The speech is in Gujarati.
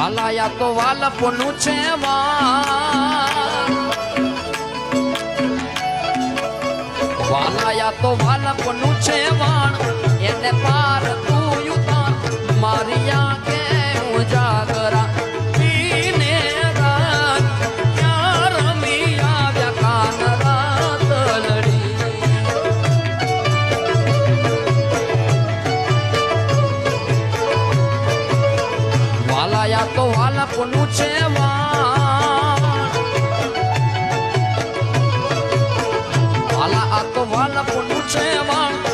વાલાયા તો વાલપનું છે વાલાયા તો વાલપનું છે વાણ એને પાર તું યુતાન મારી આંખે ઉજાગરા પીને રાત યાર મી આવ્યા કાન રાત લડી વાલાયા તો વાલપનું છે વાલા આ તો વાલપનું છે વાણ